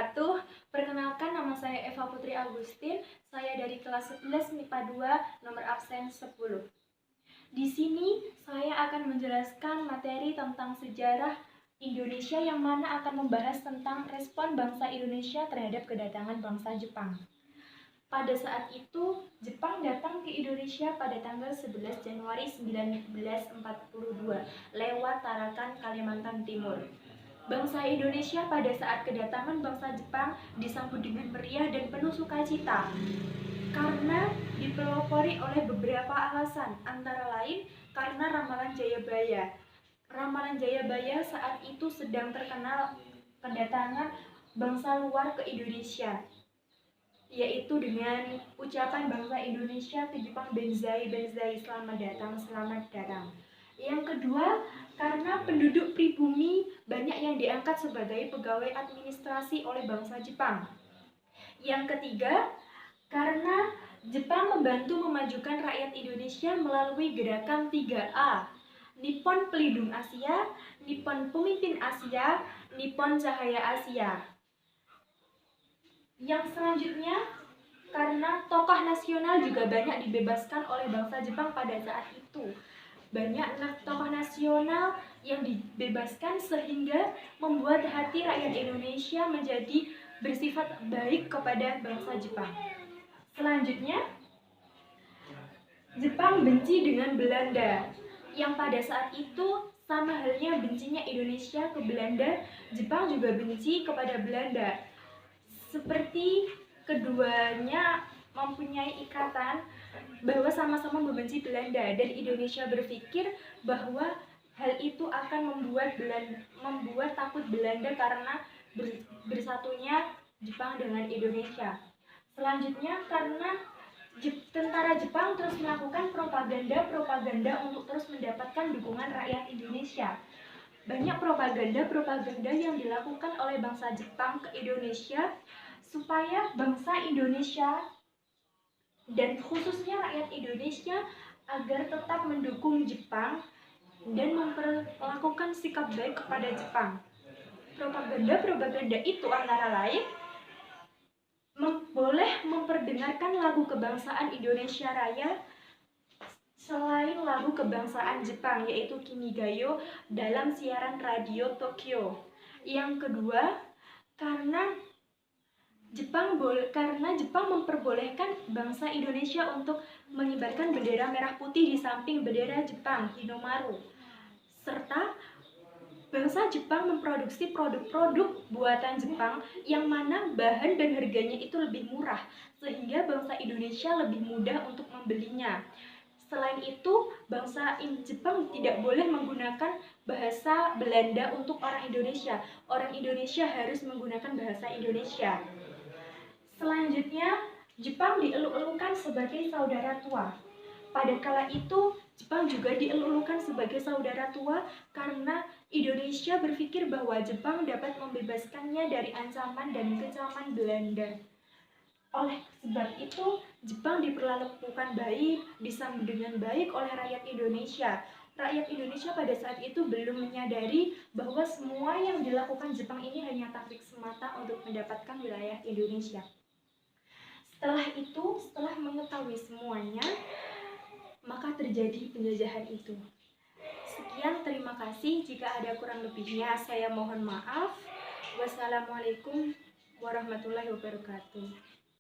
wabarakatuh. Perkenalkan, nama saya Eva Putri Agustin. Saya dari kelas 11 MIPA 2, nomor absen 10. Di sini saya akan menjelaskan materi tentang sejarah Indonesia yang mana akan membahas tentang respon bangsa Indonesia terhadap kedatangan bangsa Jepang. Pada saat itu, Jepang datang ke Indonesia pada tanggal 11 Januari 1942 lewat Tarakan, Kalimantan Timur. Bangsa Indonesia pada saat kedatangan bangsa Jepang disambut dengan meriah dan penuh sukacita karena dipelopori oleh beberapa alasan, antara lain karena Ramalan Jayabaya. Ramalan Jayabaya saat itu sedang terkenal kedatangan bangsa luar ke Indonesia, yaitu dengan ucapan bangsa Indonesia ke Jepang, Benzai, Benzai, selamat datang, selamat datang. Yang kedua, karena penduduk pribumi banyak yang diangkat sebagai pegawai administrasi oleh bangsa Jepang. Yang ketiga, karena Jepang membantu memajukan rakyat Indonesia melalui gerakan 3A, Nippon Pelindung Asia, Nippon Pemimpin Asia, Nippon Cahaya Asia. Yang selanjutnya, karena tokoh nasional juga banyak dibebaskan oleh bangsa Jepang pada saat itu. Banyak tokoh nasional yang dibebaskan sehingga membuat hati rakyat Indonesia menjadi bersifat baik kepada bangsa Jepang. Selanjutnya, Jepang benci dengan Belanda, yang pada saat itu sama halnya bencinya Indonesia ke Belanda, Jepang juga benci kepada Belanda. Seperti keduanya mempunyai ikatan bahwa sama-sama membenci Belanda, dan Indonesia berpikir bahwa hal itu akan membuat takut Belanda karena bersatunya Jepang dengan Indonesia. Selanjutnya, karena tentara Jepang terus melakukan propaganda untuk terus mendapatkan dukungan rakyat Indonesia. Banyak propaganda yang dilakukan oleh bangsa Jepang ke Indonesia supaya bangsa Indonesia dan khususnya rakyat Indonesia agar tetap mendukung Jepang dan memperlakukan sikap baik kepada Jepang. Propaganda itu antara lain boleh memperdengarkan lagu kebangsaan Indonesia Raya selain lagu kebangsaan Jepang, yaitu Kimigayo, dalam siaran radio Tokyo. Yang kedua, karena Jepang memperbolehkan bangsa Indonesia untuk mengibarkan bendera merah putih di samping bendera Jepang, Hinomaru. Serta bangsa Jepang memproduksi produk-produk buatan Jepang yang mana bahan dan harganya itu lebih murah, sehingga bangsa Indonesia lebih mudah untuk membelinya. Selain itu, bangsa Jepang tidak boleh menggunakan bahasa Belanda untuk orang Indonesia. Orang Indonesia harus menggunakan bahasa Indonesia. Selanjutnya, Jepang dieluk-elukan sebagai saudara tua. Pada kala itu, Jepang juga dieluk-elukan sebagai saudara tua karena Indonesia berpikir bahwa Jepang dapat membebaskannya dari ancaman dan kecaman Belanda. Oleh sebab itu, Jepang diperlakukan baik, disambut dengan baik oleh rakyat Indonesia. Rakyat Indonesia pada saat itu belum menyadari bahwa semua yang dilakukan Jepang ini hanya taktik semata untuk mendapatkan wilayah Indonesia. Setelah mengetahui semuanya, maka terjadi penjajahan itu. Sekian, terima kasih. Jika ada kurang lebihnya, saya mohon maaf. Wassalamualaikum warahmatullahi wabarakatuh.